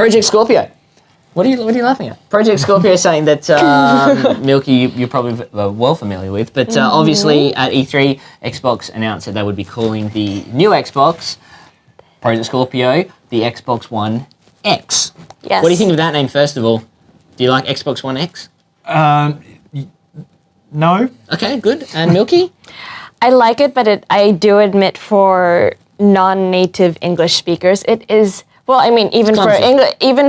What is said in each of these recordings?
Project Scorpio. What are you laughing at? Project Scorpio is something that Milky you're probably well familiar with, but obviously at E3, Xbox announced that they would be calling the new Xbox Project Scorpio the Xbox One X. Yes. What do you think of that name, first of all? Do you like Xbox One X? No. Okay, good. And Milky? I like it, but I do admit for non-native English speakers, it is. Well, I mean, even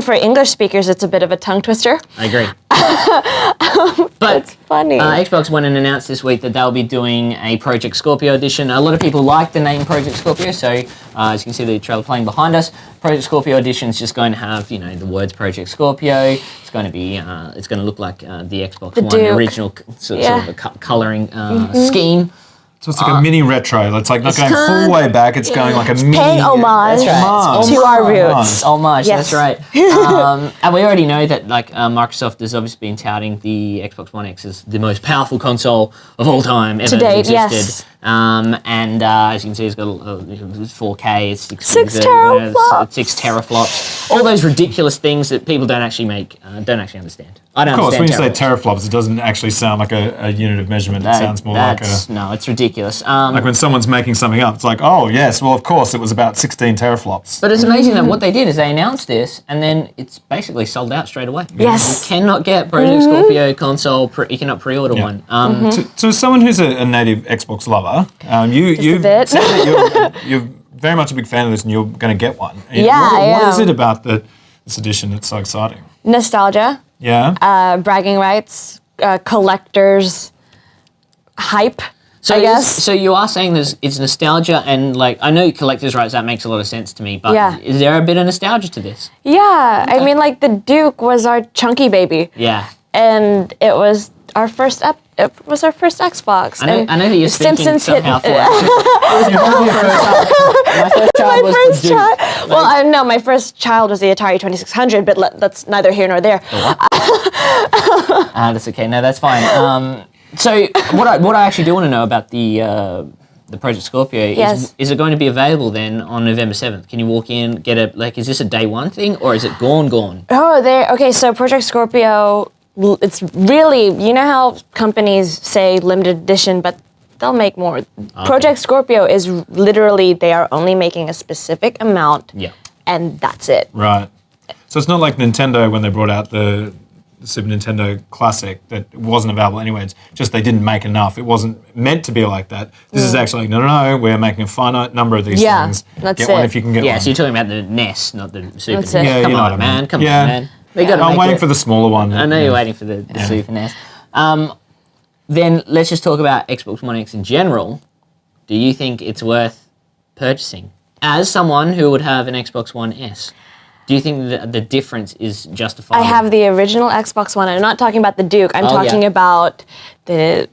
for English speakers, it's a bit of a tongue twister. I agree. But it's funny. Xbox went and announced this week that they'll be doing a Project Scorpio edition. A lot of people like the name Project Scorpio, so as you can see the trailer playing behind us, Project Scorpio edition is just going to have, the words Project Scorpio. It's going to be, it's going to look like the Xbox One Duke. Original sort of a colouring scheme. So it's like a mini retro. It's like not going full way back. It's going like a mini. Paying homage to our roots. Homage, Yes. that's right. And we already know that Microsoft has obviously been touting the Xbox One X as the most powerful console of all time ever To date, existed. yes. And as you can see, it's got 4K, it's 6 teraflops. 6 teraflops. All those ridiculous things that people don't actually understand. I don't Of course, understand when you say teraflops. teraflops, it doesn't actually sound like a unit of measurement. It sounds more like a... No, it's ridiculous. Like when someone's making something up, it's like, oh, yes, well, of course, it was about 16 teraflops. But it's amazing that what they did is they announced this, and then it's basically sold out straight away. Yes. You cannot get Project Scorpio console. You cannot pre-order one. So as someone who's a native Xbox lover, you've bit. said that you're very much a big fan of this and you're going to get one. Yeah, What is it about this edition that's so exciting? Nostalgia, Yeah? bragging rights, collectors, hype. So I guess. So you are saying it's nostalgia, and I know collector's rights, that makes a lot of sense to me, but is there a bit of nostalgia to this? Yeah, I mean, the Duke was our chunky baby. Yeah. And it was our first Xbox. I know that you're speaking Simpsons somehow hit. for My first child was the Duke. Well, no, my first child was the Atari 2600, but that's neither here nor there. That's okay. No, that's fine. So what I actually do want to know about the Project Scorpio is it going to be available then on November 7th? Can you walk in, get is this a day one thing, or is it gone? Oh, okay, so Project Scorpio, it's really, you know how companies say limited edition, but they'll make more. Okay. Project Scorpio is literally, they are only making a specific amount, and that's it. Right. So it's not like Nintendo when they brought out the Super Nintendo Classic that wasn't available anyway. It's just they didn't make enough. It wasn't meant to be like that. This is actually no, we're making a finite number of these things. That's get it. one if you can get one. Yeah, so you're talking about the NES, not the Super That's NES. it. Yeah, Come you know on, what I man. mean. Come on, man. I'm waiting for the smaller one. I know you're waiting for the Super NES. Then let's just talk about Xbox One X in general. Do you think it's worth purchasing? As someone who would have an Xbox One S, do you think that the difference is justifiable? I have the original Xbox One. I'm not talking about the Duke. I'm talking about the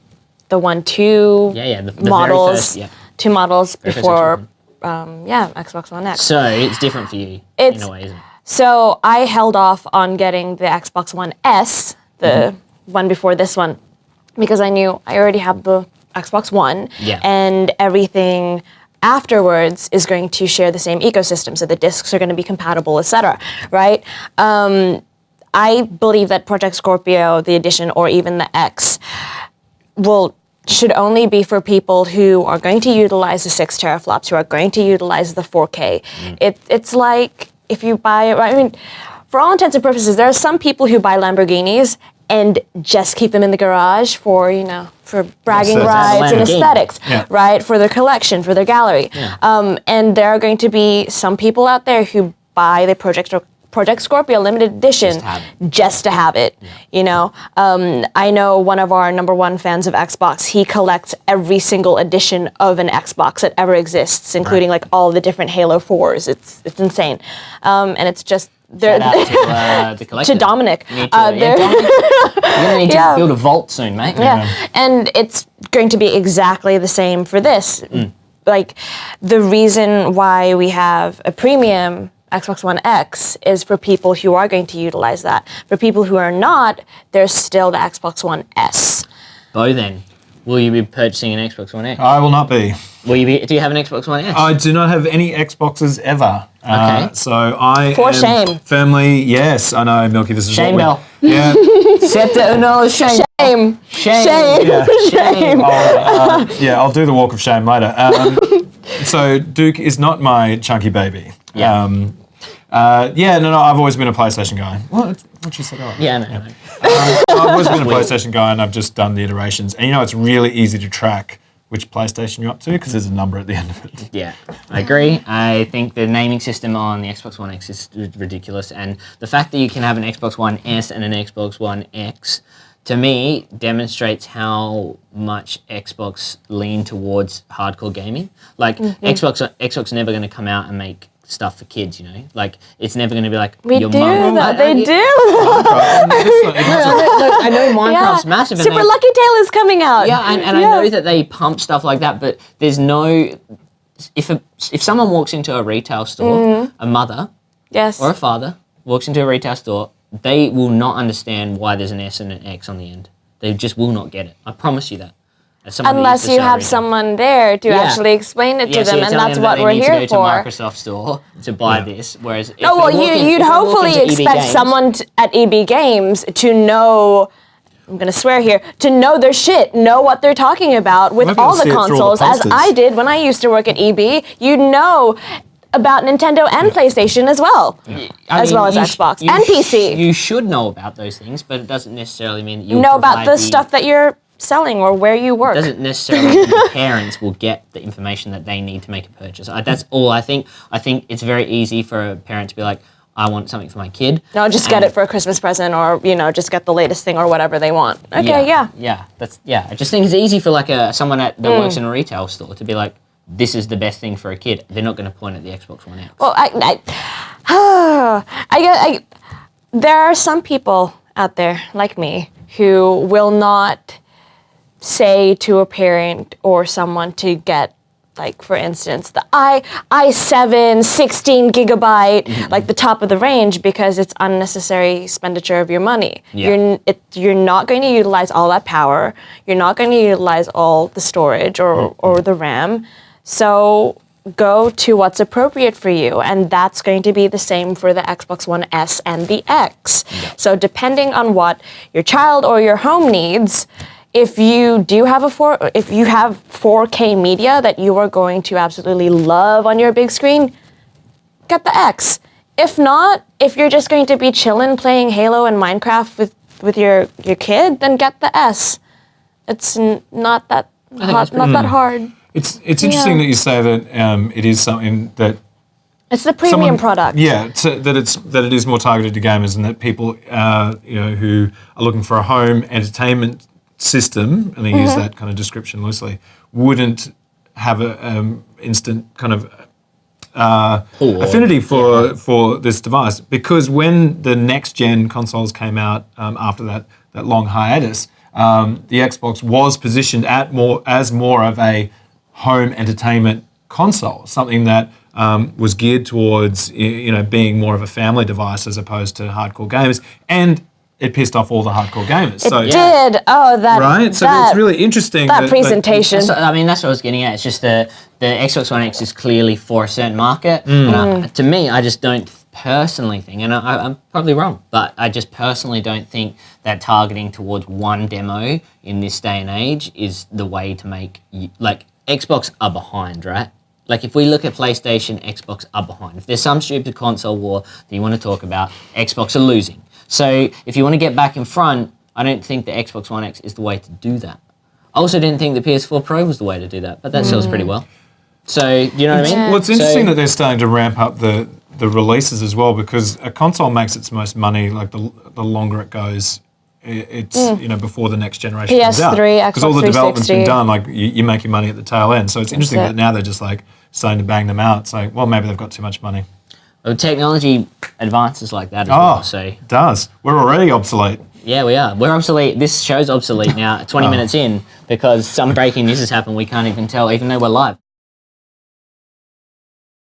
1, 2 the models. very first, 2 models Very first before, Xbox One X. So it's different for you in a way, isn't it? So I held off on getting the Xbox One S, the one before this one, because I knew I already have the Xbox One, and everything afterwards is going to share the same ecosystem, so the discs are going to be compatible, etc. Right? I believe that Project Scorpio, the edition, or even the X, should only be for people who are going to utilize the 6 teraflops, who are going to utilize the 4K. It's like if you buy, I mean, for all intents and purposes, there are some people who buy Lamborghinis and just keep them in the garage for, for bragging rights and aesthetics, right? For their collection, for their gallery. And there are going to be some people out there who buy the Project Scorpio limited edition just to have it. I know one of our #1 fans of Xbox, he collects every single edition of an Xbox that ever exists, including all the different Halo 4s. It's insane. And it's just... Shout out to the collector. To Dominic. You're going to need to build a vault soon, mate. And it's going to be exactly the same for this. The reason why we have a premium Xbox One X is for people who are going to utilize that. For people who are not, there's still the Xbox One S. Beau, then, will you be purchasing an Xbox One X? I will not be. Do you have an Xbox One S? I do not have any Xboxes ever. Okay. So I For am shame. firmly, yes, I know, Milky, this is Shame what bell. Yeah. Set the no shame. Shame. Shame. Shame. Yeah. Shame. I'll do the walk of shame later. So Duke is not my chunky baby. Yeah. No, I've always been a PlayStation guy. What you said? Oh. Yeah, no. I've always been a PlayStation guy, and I've just done the iterations. And it's really easy to track which PlayStation you're up to because there's a number at the end of it. Yeah, I agree. I think the naming system on the Xbox One X is ridiculous, and the fact that you can have an Xbox One S and an Xbox One X, to me, demonstrates how much Xbox lean towards hardcore gaming. Like Xbox are never going to come out and make stuff for kids, Like, it's never going to be like your mum. They do. I know Minecraft's massive. And Super Lucky Tail is coming out. Yeah, and I know that they pump stuff like that, but there's no... If someone walks into a retail store, a mother or a father walks into a retail store, they will not understand why there's an S and an X on the end. They just will not get it. I promise you that. Unless you have someone there to actually explain it to them, and that's what we're here for. They need to go to Microsoft Store to buy this, whereas... you'd hopefully expect someone at EB Games to know... I'm going to swear here, to know their shit, know what they're talking about with all the consoles, as I did when I used to work at EB. You know about Nintendo and PlayStation as well, as well as Xbox and PC. You should know about those things, but it doesn't necessarily mean that you know about the stuff that you're selling or where you work. It doesn't necessarily mean the parents will get the information that they need to make a purchase. That's all I think. I think it's very easy for a parent to be like, I want something for my kid. No, just get it for a Christmas present, or just get the latest thing or whatever they want. Okay, yeah. I just think it's easy for like someone that works in a retail store to be like, this is the best thing for a kid. They're not going to point at the Xbox One X. Well, there are some people out there like me who will not say to a parent or someone to get, like, for instance, the i7 16 gigabyte, like the top of the range, because it's unnecessary expenditure of your money. Yeah. You're not going to utilize all that power. You're not going to utilize all the storage or the RAM. So go to what's appropriate for you, and that's going to be the same for the Xbox One S and the X. Yeah. So depending on what your child or your home needs, if you do have if you have 4K media that you are going to absolutely love on your big screen, get the X. If not, if you're just going to be chilling playing Halo and Minecraft with your kid, then get the S. It's not that hard. It's interesting that you say that it is something that it's the premium product. Yeah, that it is more targeted to gamers, and that people who are looking for a home entertainment system, and I use that kind of description loosely, wouldn't have a instant kind of affinity for this device, because when the next gen consoles came out after that long hiatus, the Xbox was positioned as more of a home entertainment console, something that was geared towards being more of a family device as opposed to hardcore gamers, and it pissed off all the hardcore gamers. It did. Oh, that right. So it's really interesting that presentation. That's what I was getting at. It's just the Xbox One X is clearly for a certain market. And to me, I just don't personally think, and I'm probably wrong, but I just personally don't think that targeting towards one demo in this day and age is the way to make Xbox are behind, right? Like, if we look at PlayStation, Xbox are behind. If there's some stupid console war that you want to talk about, Xbox are losing. So if you want to get back in front, I don't think the Xbox One X is the way to do that. I also didn't think the PS4 Pro was the way to do that, but that sells pretty well. So, you know what I mean? Well, it's interesting that they're starting to ramp up the releases as well, because a console makes its most money like the longer it goes. It's before the next generation comes out, PS3, Xbox 360. Because all the development's been done, like you make your money at the tail end. So it's interesting that now they're just like starting to bang them out. It's like, well, maybe they've got too much money. Well, technology advances like that as well. So it does. We're already obsolete. Yeah, we are. We're obsolete. This show's obsolete now, 20 minutes in, because some breaking news has happened. We can't even tell, even though we're live.